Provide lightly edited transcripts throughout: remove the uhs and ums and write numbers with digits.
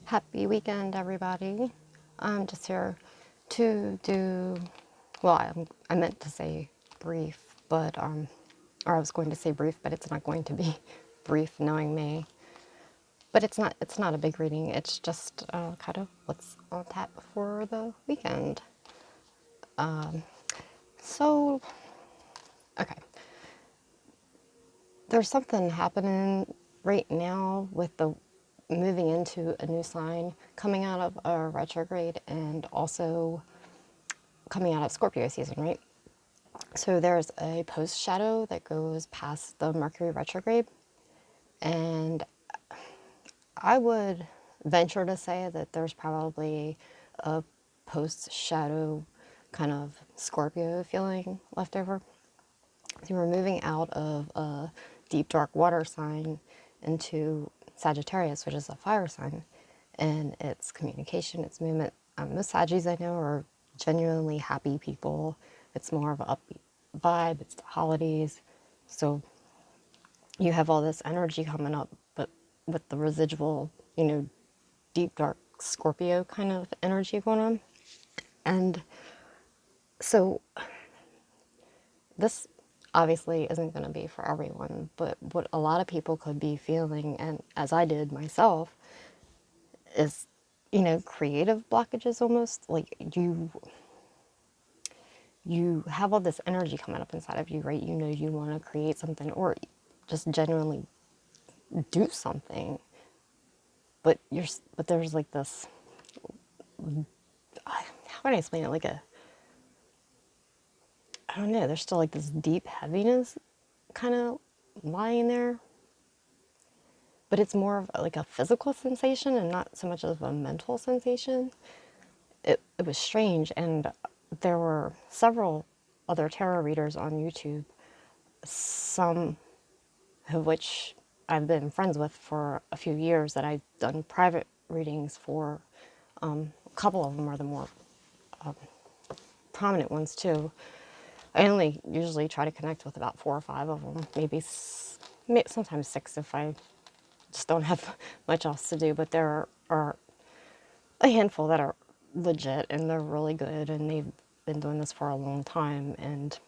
Happy weekend, everybody. I'm just here to do, well, I meant to say brief, but, or I was going to say brief, but it's not going to be brief knowing me. But it's not a big reading. It's just kind of what's on tap for the weekend. So, okay. There's something happening right now with the moving into a new sign, coming out of a retrograde and also coming out of Scorpio season, right? So there's a post shadow that goes past the Mercury retrograde, and I would venture to say that there's probably a post shadow kind of Scorpio feeling left over. So we're moving out of a deep dark water sign into Sagittarius, which is a fire sign, and it's communication, it's movement. Most Saggies I know are genuinely happy people. It's more of an upbeat vibe. It's the holidays, so you have all this energy coming up, but with the residual, deep dark Scorpio kind of energy going on, and so this obviously isn't going to be for everyone, but what a lot of people could be feeling, and as I did myself, is, creative blockages almost. Like you have all this energy coming up inside of you, right? You want to create something or just genuinely do something, but there's like this, how can I explain it? Like I don't know, there's still like this deep heaviness kind of lying there, but it's more of like a physical sensation and not so much of a mental sensation. It was strange, and there were several other tarot readers on YouTube, some of which I've been friends with for a few years that I've done private readings for. A couple of them are the more prominent ones too. I only usually try to connect with about 4 or 5 of them, maybe sometimes 6 if I just don't have much else to do. But there are a handful that are legit and they're really good and they've been doing this for a long time, and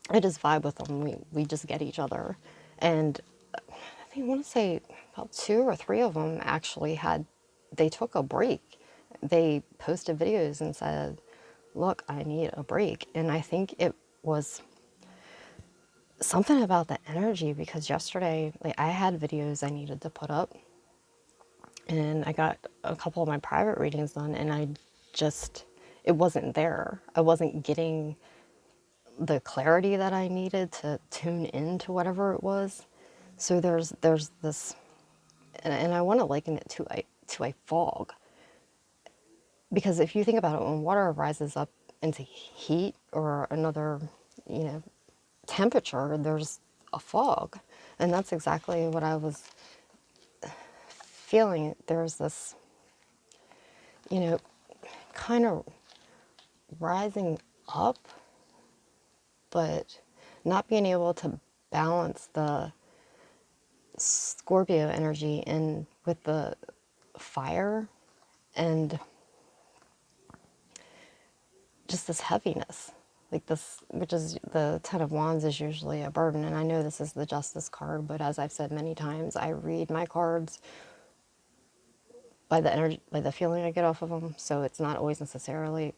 I just vibe with them. We just get each other, and I want to say about 2 or 3 of them actually they took a break. They posted videos and said, look, I need a break. And I think it was something about the energy, because yesterday, like, I had videos I needed to put up, and I got a couple of my private readings done, and it wasn't there. I wasn't getting the clarity that I needed to tune into whatever it was. So there's this, and I want to liken it to a fog, because if you think about it, when water rises up into heat or another, you know, temperature, there's a fog, and that's exactly what I was feeling. There's this, you know, kind of rising up, but not being able to balance the Scorpio energy in with the fire, and just this heaviness, like this, which is the Ten of Wands is usually a burden. And I know this is the Justice card, but as I've said many times, I read my cards by the energy, by the feeling I get off of them. So it's not always necessarily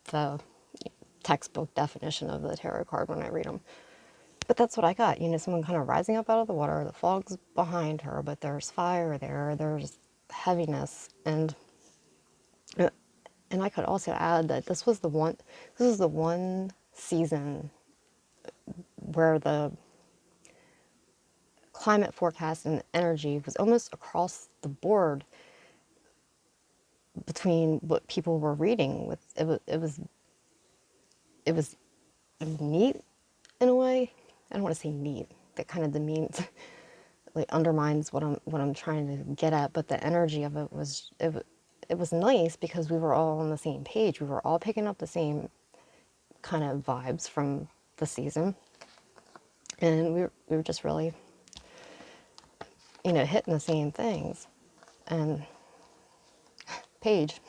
the textbook definition of the tarot card when I read them. But that's what I got. Someone kind of rising up out of the water. The fog's behind her, but there's fire there. There's heaviness, and I could also add that this was the one. This is the one season where the climate forecast and energy was almost across the board between what people were reading. With it was neat in a way. I don't want to say neat. That kind of demeans, like, undermines what I'm trying to get at. But the energy of it was nice because we were all on the same page. We were all picking up the same kind of vibes from the season, and we were just really, hitting the same things. And page,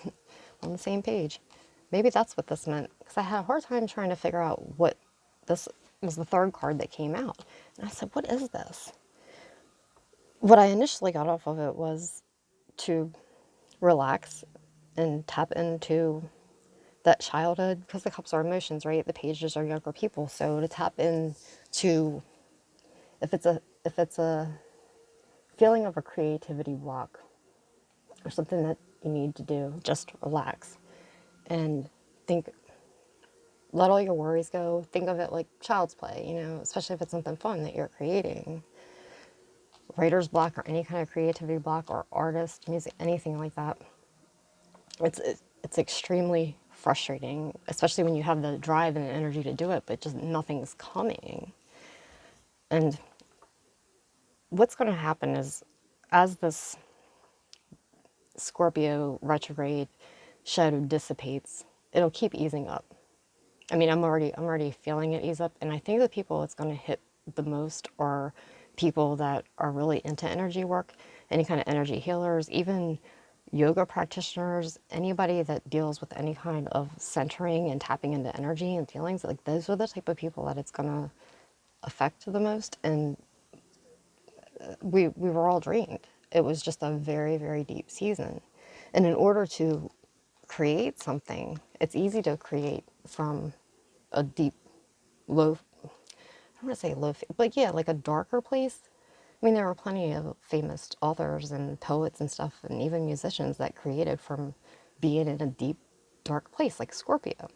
on the same page. Maybe that's what this meant, because I had a hard time trying to figure out what this was. The third card that came out. And I said, what is this? What I initially got off of it was to relax and tap into that childhood, because the cups are emotions, right? The pages are younger people. So to tap into, if it's a feeling of a creativity block or something that you need to do, just relax and think, let all your worries go. Think of it like child's play, especially if it's something fun that you're creating. Writer's block or any kind of creativity block, or artist, music, anything like that. It's extremely frustrating, especially when you have the drive and the energy to do it, but just nothing's coming. And what's going to happen is, as this Scorpio retrograde shadow dissipates, it'll keep easing up. I mean, I'm already feeling it ease up, and I think the people it's going to hit the most are people that are really into energy work, any kind of energy healers, even yoga practitioners, anybody that deals with any kind of centering and tapping into energy and feelings. Like, those are the type of people that it's going to affect the most. And we were all drained. It was just a very, very deep season. And in order to create something, it's easy to create from a deep, low, I don't want to say low, but yeah, like a darker place. I mean, there were plenty of famous authors and poets and stuff, and even musicians that created from being in a deep, dark place, like Scorpio.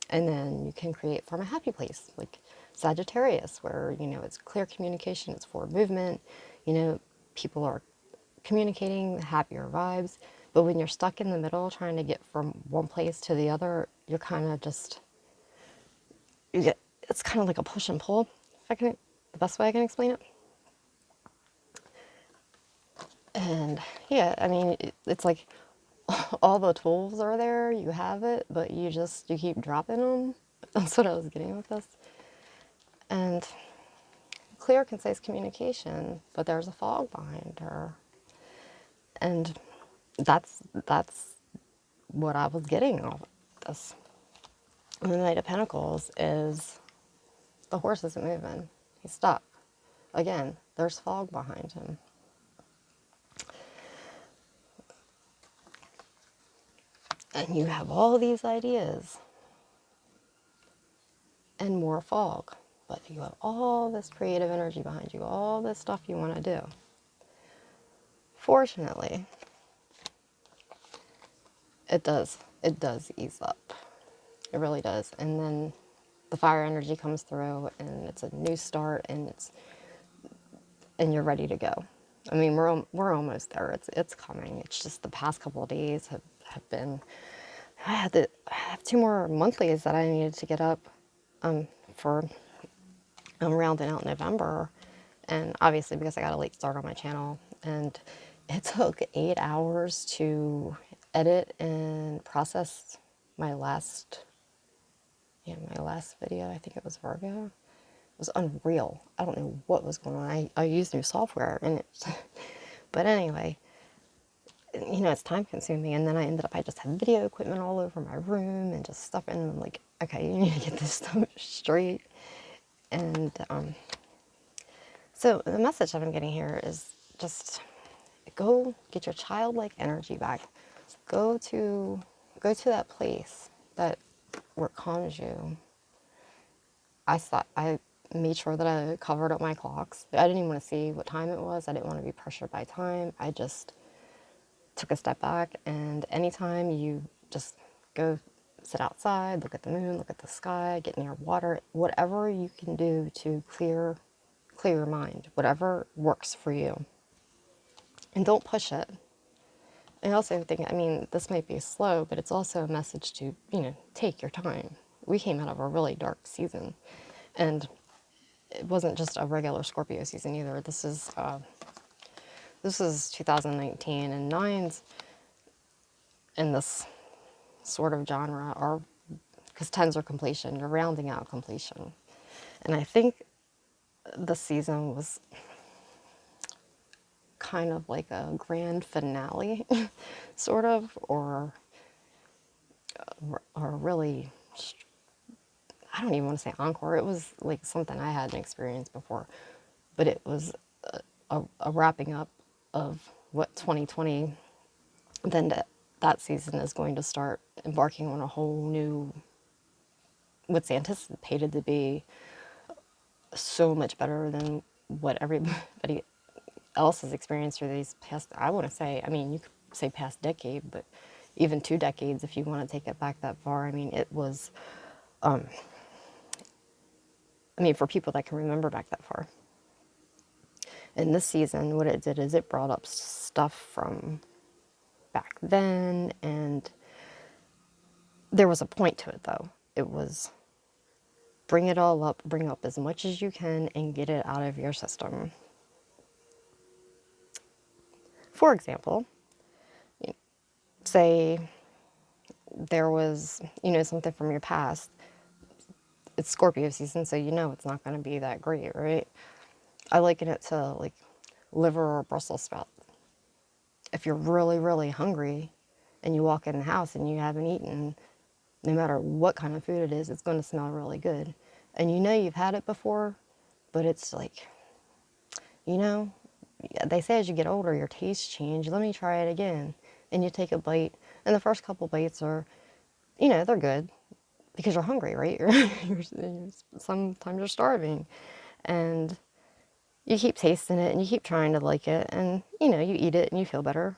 And then you can create from a happy place, like Sagittarius, where, it's clear communication, it's forward movement, you know, people are communicating, happier vibes. But when you're stuck in the middle trying to get from one place to the other, you're kind of just, it's kind of like a push and pull, if I can, the best way I can explain it. And yeah, I mean, it's like all the tools are there, you have it, but you keep dropping them. That's what I was getting with this. And clear, concise communication, but there's a fog behind her. And that's what I was getting off of this. And the Knight of Pentacles is the horse isn't moving. He's stuck. Again, there's fog behind him. And you have all these ideas and more fog. But you have all this creative energy behind you, all this stuff you want to do. Fortunately, it does. It does ease up. It really does. And then the fire energy comes through, and it's a new start, and you're ready to go. I mean, we're almost there. It's coming. It's just the past couple of days have been. I have 2 more monthlies that I needed to get up for rounding out November, and obviously because I got a late start on my channel, and it took 8 hours to edit and process my last video. I think it was Virgo. It was unreal. I don't know what was going on. I used new software, and but anyway, it's time consuming. And then I just had video equipment all over my room and just stuff. And I'm like, okay, you need to get this stuff straight. And so the message that I'm getting here is just go get your childlike energy back. Go to that place where it calms you. I made sure that I covered up my clocks. I didn't even want to see what time it was. I didn't want to be pressured by time. I just took a step back, and anytime you just go sit outside, look at the moon, look at the sky, get near water, whatever you can do to clear your mind, whatever works for you. And don't push it. I also think, I mean, this might be slow, but it's also a message to, take your time. We came out of a really dark season, and it wasn't just a regular Scorpio season either. This is 2019, and nines in this sort of genre are, because tens are completion, you're rounding out completion. And I think the season was kind of like a grand finale, sort of, or really, I don't even want to say encore. It was like something I hadn't experienced before, but it was a wrapping up of what 2020, then that season is going to start embarking on a whole new, what's anticipated to be so much better than what everybody else has experienced through these past, I want to say, I mean, you could say past decade, but even 2 decades if you want to take it back that far. I mean, it was, I mean, for people that can remember back that far. And this season, what it did is it brought up stuff from back then, and there was a point to it, though. It was bring it all up, bring up as much as you can, and get it out of your system. For example, say there was, something from your past. It's Scorpio season, so you know it's not going to be that great, right? I liken it to like liver or Brussels sprout. If you're really, really hungry and you walk in the house and you haven't eaten, no matter what kind of food it is, it's going to smell really good. And you know you've had it before, but it's like, you know, they say as you get older, your tastes change. Let me try it again. And you take a bite, and the first couple bites are, they're good because you're hungry, right? Sometimes you're starving. And you keep tasting it and you keep trying to like it, and you eat it and you feel better.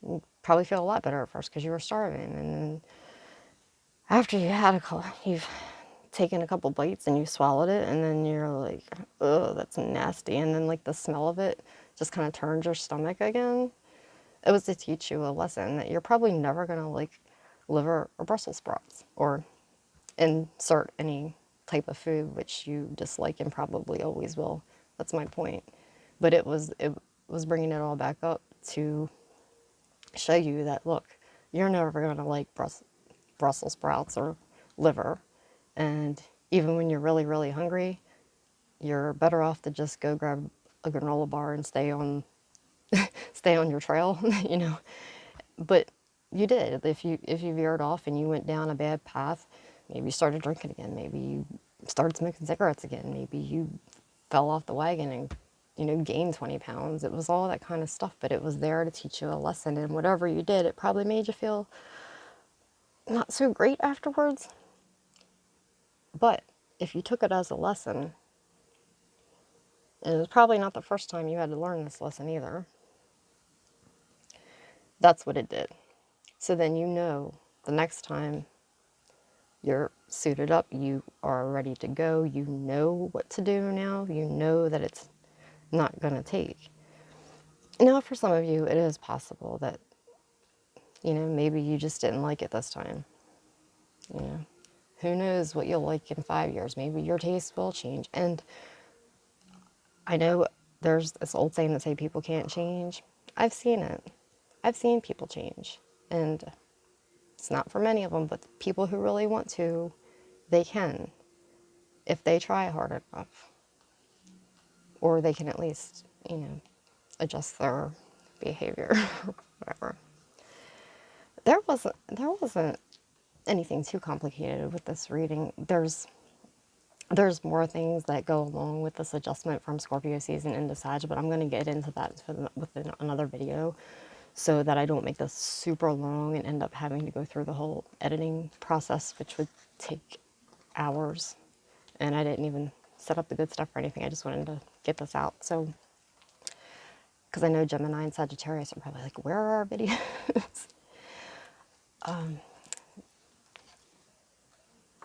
You probably feel a lot better at first because you were starving, and then after you've taken a couple bites and you swallowed it, and then you're like, oh, that's nasty, and then like the smell of it just kind of turns your stomach again. It was to teach you a lesson that you're probably never gonna like liver or Brussels sprouts, or insert any type of food which you dislike and probably always will. That's my point. But it was bringing it all back up to show you that, look, you're never going to like Brussels sprouts or liver, and even when you're really, really hungry, you're better off to just go grab a granola bar and stay on your trail, you know. But you did. If you veered off and you went down a bad path, maybe you started drinking again, maybe you started smoking cigarettes again, maybe you fell off the wagon and gained 20 pounds. It was all that kind of stuff, but it was there to teach you a lesson, and whatever you did, it probably made you feel not so great afterwards. But if you took it as a lesson, and it was probably not the first time you had to learn this lesson either, that's what it did. So then the next time you're suited up, you are ready to go, you know what to do now, you know that it's not going to take. Now, for some of you, it is possible that, maybe you just didn't like it this time. Who knows what you'll like in 5 years? Maybe your taste will change. And I know there's this old saying that say people can't change. I've seen it. I've seen people change. And it's not for many of them, but the people who really want to, they can, if they try hard enough. Or they can at least, adjust their behavior, whatever. There wasn't anything too complicated with this reading. There's more things that go along with this adjustment from Scorpio season into Sag, but I'm going to get into that within another video so that I don't make this super long and end up having to go through the whole editing process, which would take hours. And I didn't even set up the good stuff or anything. I just wanted to get this out. So, because I know Gemini and Sagittarius are probably like, where are our videos?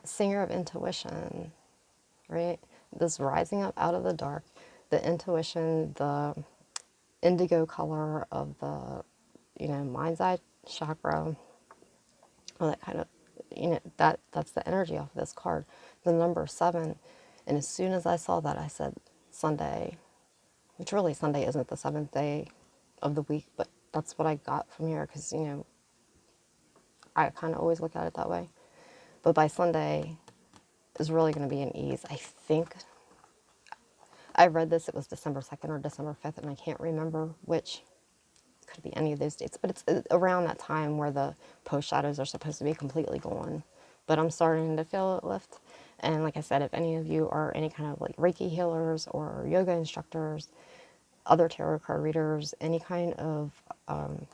Singer of intuition, right? This rising up out of the dark, the intuition, the indigo color of the, mind's eye chakra, all that kind of, that's the energy off of this card. The number 7, and as soon as I saw that, I said Sunday, which really Sunday isn't the 7th day of the week, but that's what I got from here because, I kind of always look at it that way. But by Sunday is really going to be an ease. I read this, it was December 2nd or December 5th, and I can't remember which. Could be any of those dates, but it's around that time where the post shadows are supposed to be completely gone. But I'm starting to feel it lift. And like I said, if any of you are any kind of like Reiki healers or yoga instructors, other tarot card readers, any kind of, I don't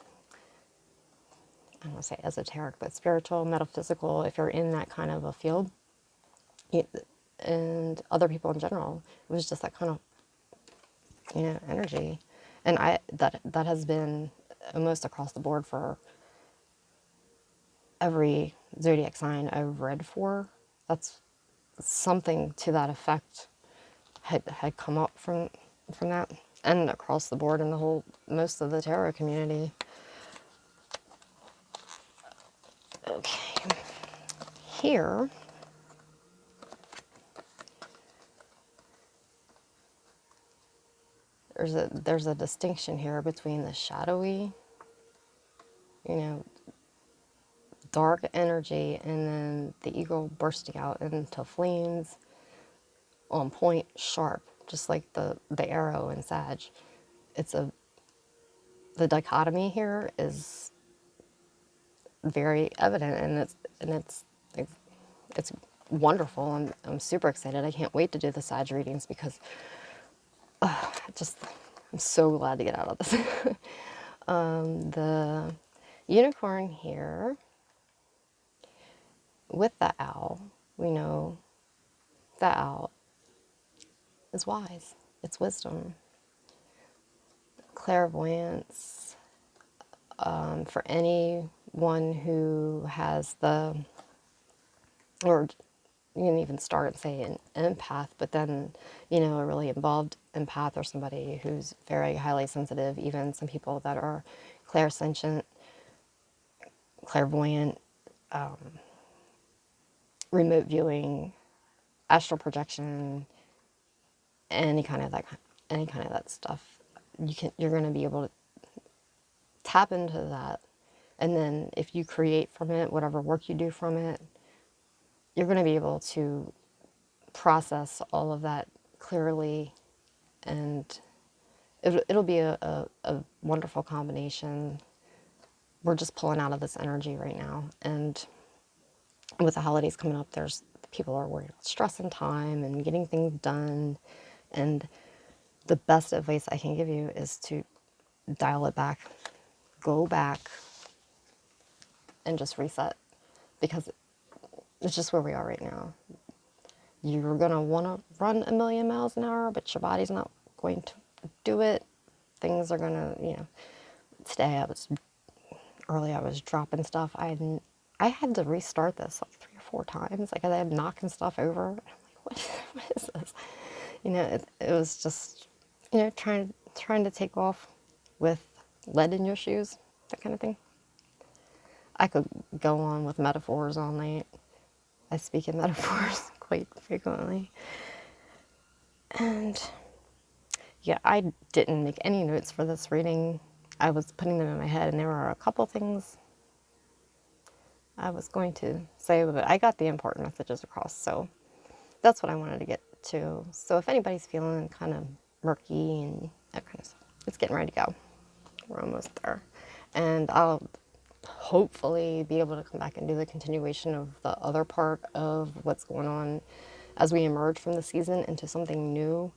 want to say esoteric, but spiritual, metaphysical, if you're in that kind of a field, you, and other people in general, it was just that kind of, energy. And that has been almost across the board for every zodiac sign I've read for. That's something to that effect had come up from that, and across the board in the whole most of the tarot community. Okay, here there's a distinction here between the shadowy, you know, dark energy, and then the eagle bursting out into flames, on point, sharp, just like the arrow in Sag. The dichotomy here is very evident, and it's wonderful. I'm super excited. I can't wait to do the Sag readings because just I'm so glad to get out of this. The unicorn here with the owl, we know the owl is wise. It's wisdom, clairvoyance. For anyone who has or you can even start and say an empath, but then, a really involved empath or somebody who's very highly sensitive, even some people that are clairsentient, clairvoyant, remote viewing, astral projection, any kind of that stuff. You're going to be able to tap into that. And then if you create from it, whatever work you do from it, you're going to be able to process all of that clearly, and it'll be a wonderful combination. We're just pulling out of this energy right now, and with the holidays coming up, there's people are worried about stress and time and getting things done, and the best advice I can give you is to dial it back, go back, and just reset, because it's just where we are right now. You're going to want to run a million miles an hour, but your body's not going to do it. Things are going to, today I was dropping stuff. I had to restart this like 3 or 4 times. Like I had knocking stuff over. I'm like, what is this? It was just, trying to take off with lead in your shoes, that kind of thing. I could go on with metaphors all night. I speak in metaphors quite frequently. And yeah, I didn't make any notes for this reading. I was putting them in my head, and there were a couple things I was going to say, but I got the important messages across, so that's what I wanted to get to. So if anybody's feeling kind of murky and that kind of stuff, it's getting ready to go. We're almost there. And I'll hopefully be able to come back and do the continuation of the other part of what's going on as we emerge from the season into something new.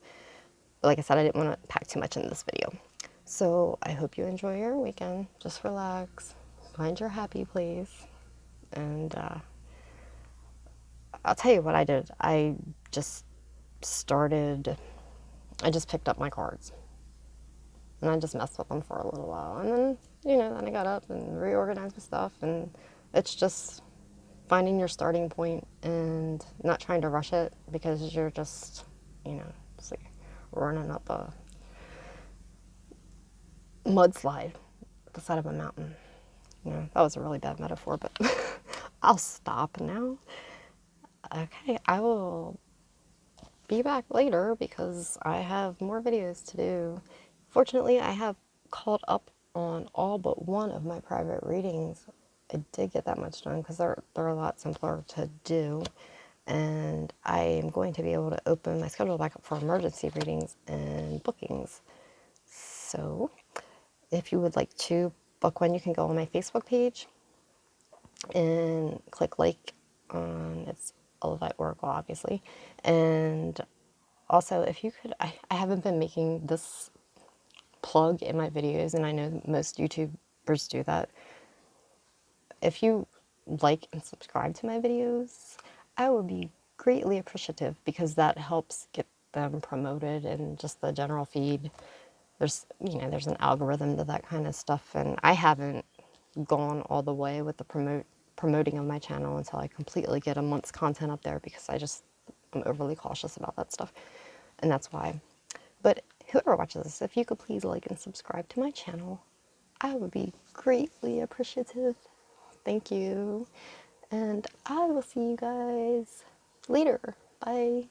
But like I said, I didn't want to pack too much in this video. So I hope you enjoy your weekend. Just relax. Find your happy place. And I'll tell you what I did. I just picked up my cards. And I just messed with them for a little while. And then, then I got up and reorganized my stuff. And it's just finding your starting point and not trying to rush it, because you're just, it's like running up a mudslide at the side of a mountain. That was a really bad metaphor, but I'll stop now. Okay, I will be back later because I have more videos to do. Fortunately, I have caught up on all but one of my private readings. I did get that much done because they're a lot simpler to do. and I am going to be able to open my schedule back up for emergency readings and bookings. So if you would like to book one, you can go on my Facebook page and click like on it's Olivette Oracle, obviously. And also, if you could, I haven't been making this plug in my videos, and I know most YouTubers do that. If you like and subscribe to my videos, I would be greatly appreciative because that helps get them promoted in just the general feed. There's an algorithm to that kind of stuff, and I haven't gone all the way with the promoting of my channel until I completely get a month's content up there because I'm overly cautious about that stuff, and that's why. But whoever watches this, if you could please like and subscribe to my channel, I would be greatly appreciative. Thank you. And I will see you guys later. Bye.